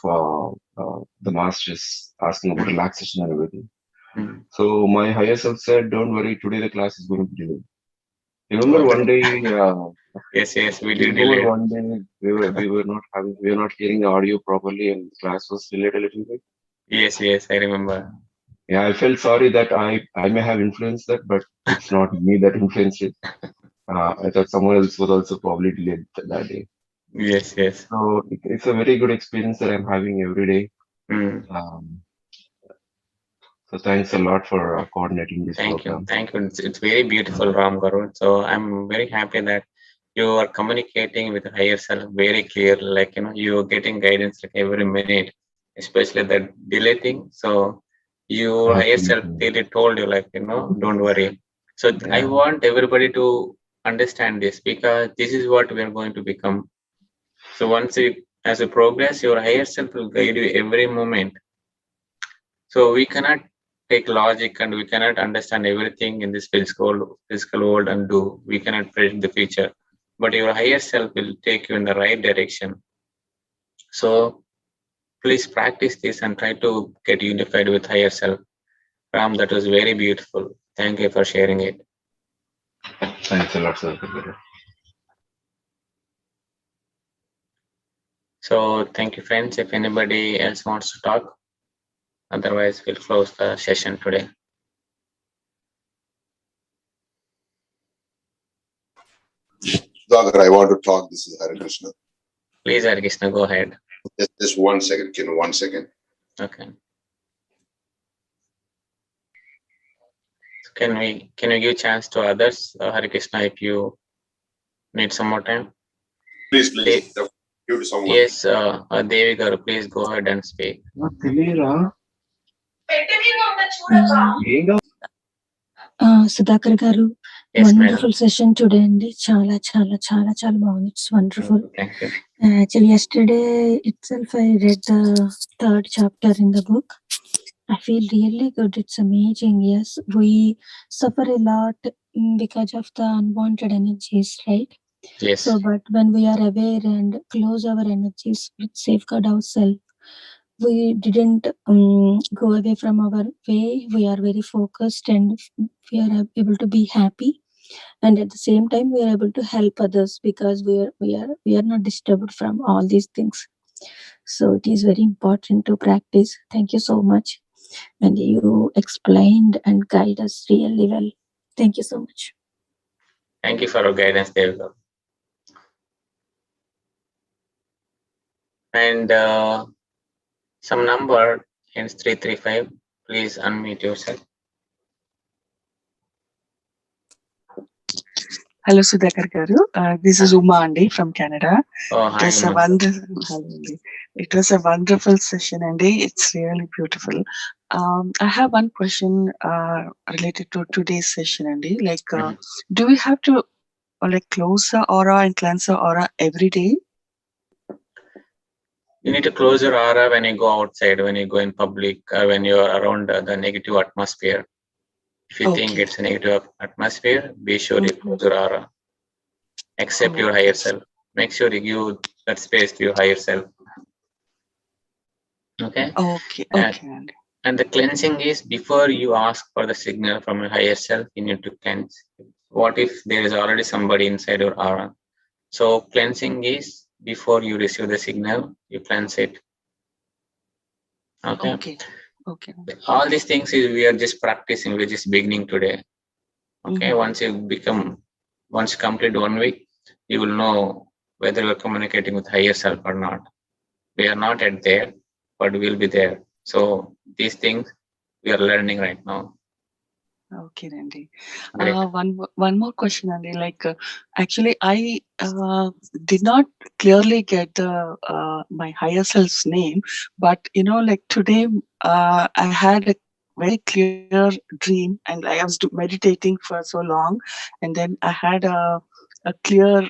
the masters asking about Mhm. relaxation and everything. Mhm. So my higher self said, "Don't worry, today the class is going to be delayed." Oh, Remember one day, yes, yes, we did remember delay. one day we were not hearing the audio properly and the class was delayed a little bit. Yes, yes, I remember. Yeah, I felt sorry that I may have influenced that, but it's not me that influenced it. I thought someone else was also probably delayed that day. Yes, yes. So it's a very good experience that I'm having every day. Mm. Um, so thanks a lot for coordinating this Thank you. program. Thank you. It's very beautiful, Ram Garu. So I'm very happy that you are communicating with the higher self very clearly. Like, you're getting guidance like every minute, especially that delay thing. So your higher self Absolutely. clearly told you, like, don't worry. So I Yeah. want everybody to understand this because this is what we are going to become. So once you, as you progress, your higher self will guide you every moment. So we cannot take logic and we cannot understand everything in this physical world and do. We cannot predict the future. But your higher self will take you in the right direction. So please practice this and try to get unified with higher self. Ram, that was very beautiful. Thank you for sharing it. Thanks a lot, sir. So thank you, friends. If anybody else wants to talk, otherwise we'll close the session today. Sudhakar, I want to talk. This is Hare Krishna. Please, Hare Krishna, go ahead. Just 1 second, Kinu, 1 second. Okay. So can we give chance to others, Hare Krishna, if you need some more time? Please. Give to someone. Yes, Devi Garu, please go ahead and speak. Sudhakar garu, Yes, wonderful madam. session today అండి. చాలా బాగుంది. It's wonderful. Thank you. Actually, yesterday itself I read the 3rd chapter in the book. I feel really good. It's amazing. Yes, we suffer a lot because of the unwanted energies, right? Yes. So, but when we are aware and close our energies, with safeguard ourselves, we didn't go away from our way. We are very focused and we are able to be happy, and at the same time we are able to help others because we are not disturbed from all these things. So it is very important to practice. Thank you so much, and you explained and guide us really well. Thank you so much. Thank you for your guidance, Devi Garu. And some number ends 335. Please unmute yourself. Hello, Sudhakar garu. This is Uma Andi from Canada. Oh, hi, Uma. It was a wonderful session, Andy. It's really beautiful. I have one question related to today's session, Andy. Like, do we have to close the aura and cleanse the aura every day? You need to close your aura when you go outside, when you go in public, or when you are around the negative atmosphere. If you think it's a negative atmosphere, be sure you close your aura. Accept your higher self. Make sure you give that space to your higher self. Okay? Okay. And the cleansing is before you ask for the signal from your higher self, you need to cleanse. What if there is already somebody inside your aura? So cleansing is before you receive the signal, you cleanse it. Okay. All these things is we are just practicing, we're just beginning today. Okay. Once you complete 1 week, you will know whether we're communicating with higher self or not. We are not yet there, but we'll be there. So these things we are learning right now. Okay, Randy. Great. One more question, Andy. Actually, I did not clearly get the my higher self's name, but today I had a very clear dream, and I was meditating for so long, and then I had a clear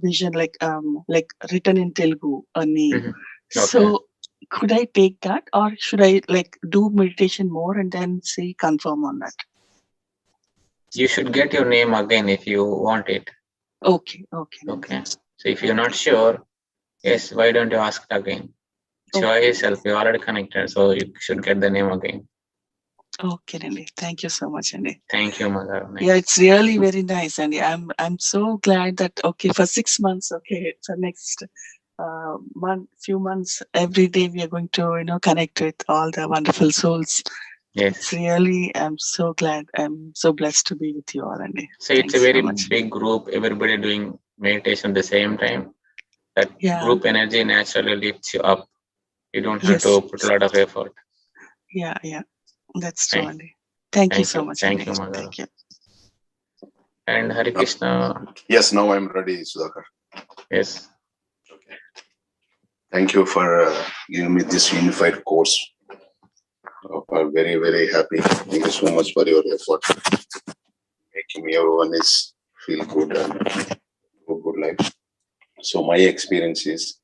vision, like written in Telugu, a name. Okay. So could I take that, or should I do meditation more and then say confirm on that? You should get your name again if you want it. Okay. Okay. So if you're not sure, yes, why don't you ask it again? Show yourself, you're already connected, so you should get the name again. Okay, Andy. Thank you so much, Andy. Thank you, Mother. Yeah, it's really very nice, Andy. I'm so glad that for 6 months, for next few months, every day we are going to connect with all the wonderful souls. Yes. It's really, I'm so glad. I'm so blessed to be with you all, Andy. So it's a very big group, everybody doing meditation at the same time. That group energy naturally lifts you up. You don't have to put a lot of effort. Yeah. That's true, Andy. Thank you so much. Thank you, Mother. Thank you. And Hare Krishna. Yes, now I'm ready, Sudhakar. Yes. Okay. Thank you for giving me this unified course. I'm very, very happy. Thank you so much for your effort. Making me everyone is feel good and live good life. So my experience is,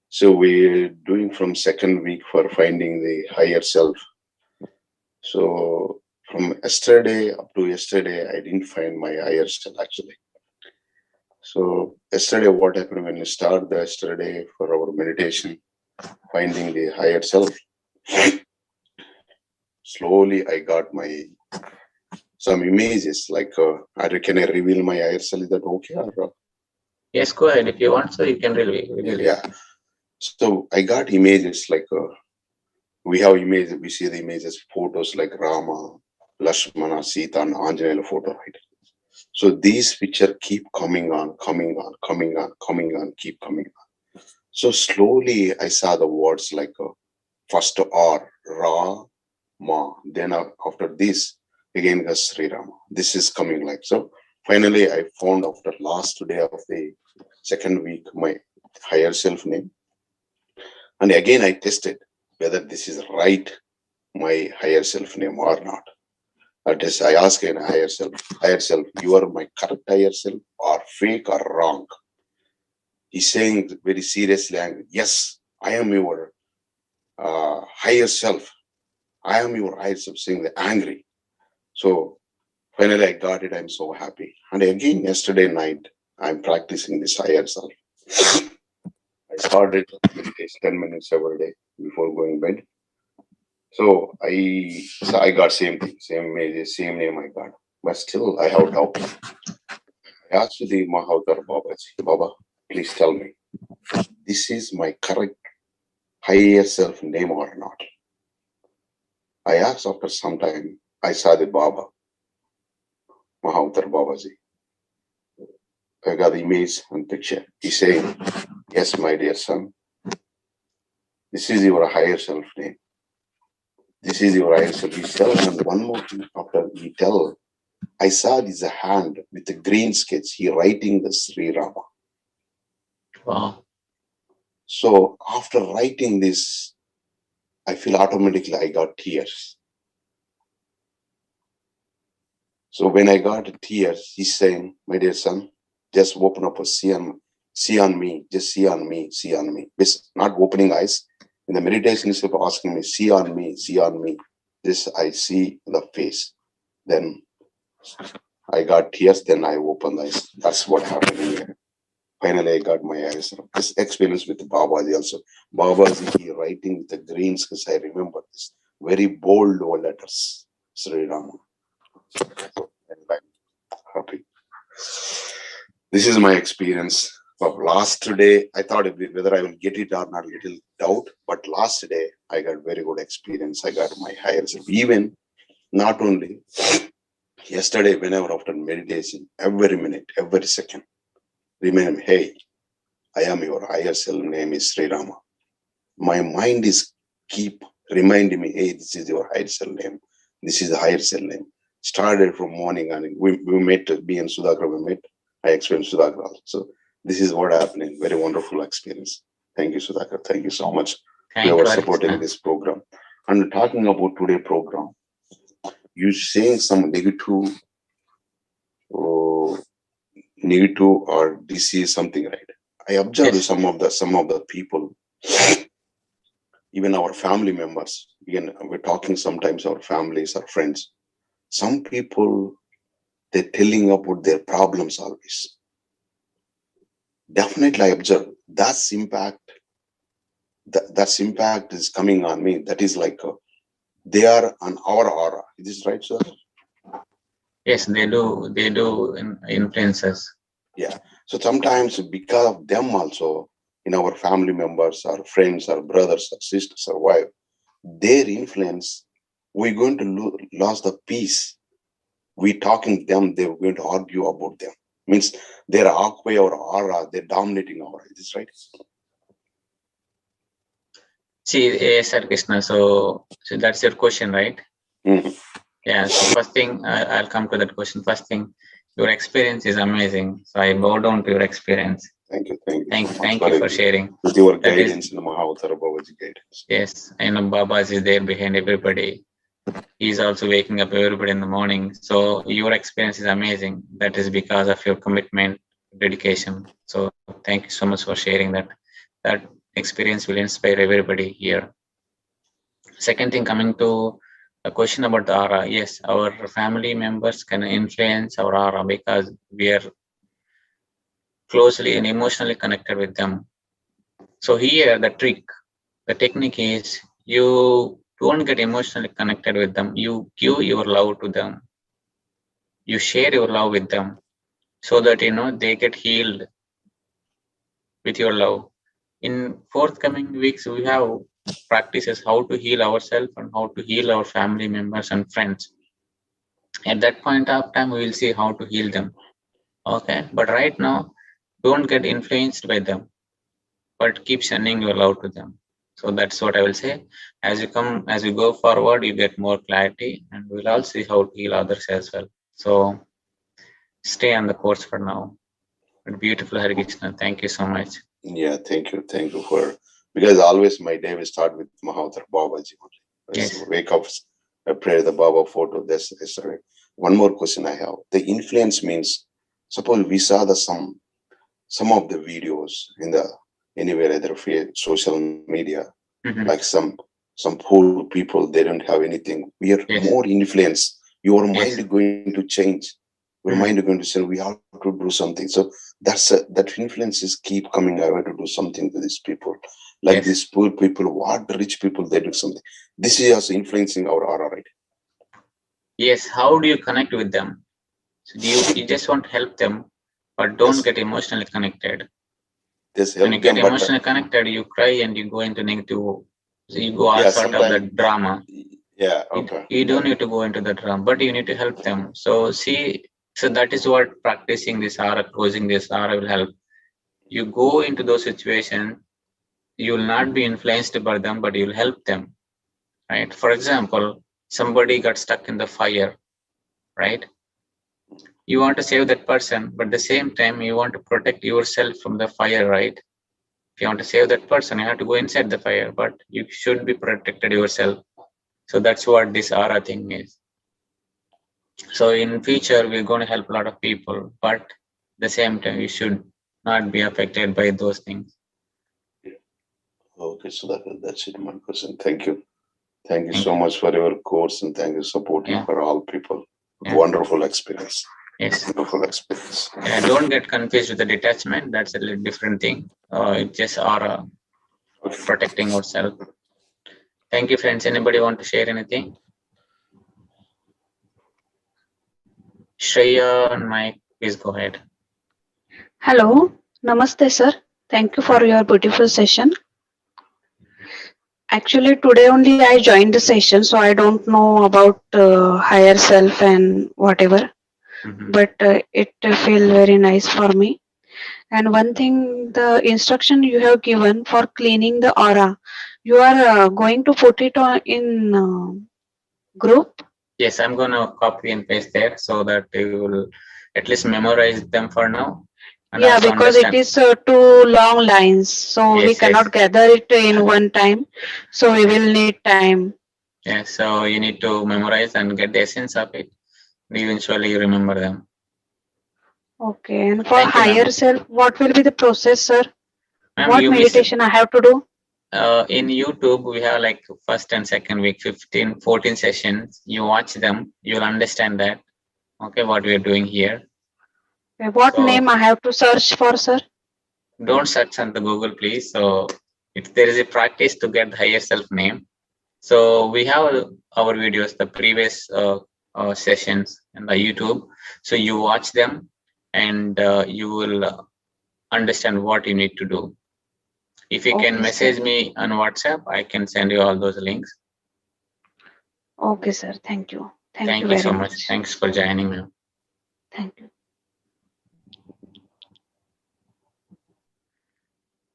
so we're doing from second week for finding the higher self. So from yesterday up to yesterday, I didn't find my higher self actually. So yesterday, what happened when we started yesterday for our meditation, finding the higher self, slowly I got some images like, can I reveal my higher self? Is that okay? Or, yes, go ahead. If you want, so you can reveal. Yeah. So I got images like, we have images, we see the images, photos like Rama, Lakshmana, Sita, and Anjaneyala photo, right? So these pictures keep coming on, keep coming on. So slowly I saw the words like first R, Ra, Ma. Then after this, again Sri Rama. This is coming like so. Finally, I found after last day of the second week my higher self name. And again I tested whether this is right, my higher self name or not. That is, I ask in higher self, you are my correct higher self or fake or wrong? He's saying very seriously, yes, I am your higher self. I am your higher self, saying the angry. So finally I got it. I'm so happy. And again, yesterday night, I'm practicing this higher self. I started meditation 10 minutes every day before going bed. So I got same thing, same name I got. But still I have doubt. I asked the MAHAVATAR Babaji, Baba, please tell me, this is my correct higher self name or not? I asked after some time, I saw the Baba, MAHAVATAR Babaji. I got the image and picture. He's saying, yes, my dear son, this is your higher self name. This is your higher self. He tells, and one more thing after he tells, I saw this hand with a green sketch. He writing the Sri Rama. Wow. So after writing this, I feel automatically I got tears. So when I got tears, he's saying, my dear son, just open up a see on me, just see on me. Not opening eyes. In the meditation, instead of asking me, see on me. This I see the face. Then I got tears, then I opened eyes. That's what happened here. Finally, I got my eyes. This experience with Babaji also. Babaji, he writing with the greens, because I remember this. Very bold letters. Sri Rama. And I'm happy. This is my experience. But last day, I thought whether I will get it or not, little doubt. But last day, I got very good experience. I got my higher self. Even not only yesterday, whenever after meditation, every minute, every second, remember, hey, I am your higher self, name is Sri Rama. My mind is keep reminding me, hey, this is your higher self name. This is the higher self name. Started from morning and we met, me and Sudhakar, we met. I explained Sudhakar also. So this is what happening. Very wonderful experience. Thank you, Sudhakar. Thank you so much. Thank for you, supporting Krishna. this program. And talking about today's program, you saying some negative or disease something, right? I observed Yes. some of the people, even our family members. Again, we're talking sometimes our families, our friends. Some people, they're telling about their problems always. Definitely, I observe that's impact. That's impact is coming on me. That is like they are on our aura. Is this right, sir? Yes, they do. They do influence us. Yeah. So sometimes because of them also, in our family members, our friends, our brothers, our sisters, our wife, their influence, we're going to lose the peace. We talking to them, they're going to argue about them. Means they're aqua or aura, they're dominating aura. Is this right? See, yes, Sir Krishna. So that's your question, right? Mm-hmm. Yeah. So first thing, I'll come to that question. First thing, your experience is amazing. So I bow down to your experience. Thank you. Thank you for sharing. With your guidance in the MAHAVATAR Babaji guidance. Yes, I know Babaji is there behind everybody. He's also waking up everybody in the morning. So your experience is amazing. That is because of your commitment, dedication. So thank you so much for sharing that. That experience will inspire everybody here. Second thing, coming to a question about the aura. Yes, our family members can influence our aura because we are closely and emotionally connected with them. So here the technique is you don't get emotionally connected with them. You give your love to them. You share your love with them so that they get healed with your love. In forthcoming weeks, we have practices how to heal ourselves and how to heal our family members and friends. At that point of time, we will see how to heal them. Okay, but right now, don't get influenced by them, but keep sending your love to them. So that's what I will say. As you go forward, you get more clarity, and we'll all see how to heal others as well. So stay on the course for now. But beautiful Hare Krishna. Thank you so much. Yeah, thank you for, because always my day will start with MAHAVATAR Babaji. Yes. Wake up, I pray the Baba photo. That's yesterday. One more question I have. The influence means, suppose we saw some of the videos in the anywhere, either social media, like some poor people, they don't have anything. We are more influence. Your mind is going to change. Your mind is going to say we have to do something. So that influences keep coming. I have to do something to these people. Like these poor people, what the rich people, they do something. This is also influencing our aura, right? Yes. How do you connect with them? So you just want to help them, but don't get emotionally connected. When you get emotionally connected, you cry and you go into negative. So you go all sort of the drama. Yeah, okay. You don't need to go into the drama, but you need to help them. So that is what practicing this aura, closing this aura will help. You go into those situations, you will not be influenced by them, but you will help them. Right? For example, somebody got stuck in the fire, right? You want to save that person, but at the same time, you want to protect yourself from the fire, right? If you want to save that person, you have to go inside the fire, but you should be protected yourself. So that's what this aura thing is. So in future, we're going to help a lot of people, but at the same time, you should not be affected by those things. Okay, so that's it, my question. Thank you. Thank you so much for your course, and thank you supporting for all people. Wonderful experience. Yes. Wonderful experience. Don't get confused with the detachment. That's a little different thing. It's just aura, protecting ourselves. Thank you, friends. Anybody want to share anything? Shreya and Mike, please go ahead. Hello. Namaste, sir. Thank you for your beautiful session. Actually, today only I joined the session, so I don't know about higher self and whatever. But it feel very nice for me. And one thing, the instruction you have given for cleaning the aura, you are going to put it on in group? Yes, I'm gonna copy and paste there so that you will at least memorize them for now and Yeah, also because it understand. is two long lines, so we Yes, yes. cannot gather it in one time. So we will need time. Yeah, so you need to memorize and get the essence of it. Eventually you remember them. Okay, and for Thank you, higher ma'am. self, what will be the process, sir? Ma'am, What you miss meditation I have to do? in YouTube, we have like first and second week, 15, 14 sessions. You watch them, you'll understand that, okay, what we are doing here. Okay, what So name I have to search for, sir? don't search on the Google, please. So if there is a practice to get the higher self name. So we have our videos, the previous sessions in the YouTube. So you watch them and you will understand what you need to do. If you can Okay, sir. message me on WhatsApp, I can send you all those links. Okay, sir. Thank you. Thank you Thank you very so much. much. Thanks for joining me. Thank you.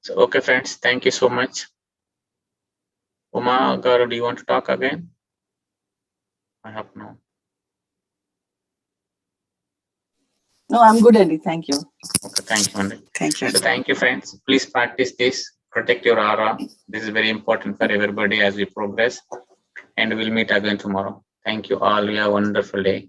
So, okay, friends, thank you so much. Uma Garu, do you want to talk again? I hope no. No, I'm good, Andy. Thank you. Okay, thank you, Andy. Thank you. So thank you, friends. Please practice this. Protect your aura. This is very important for everybody as we progress. And we'll meet again tomorrow. Thank you all. You have a wonderful day.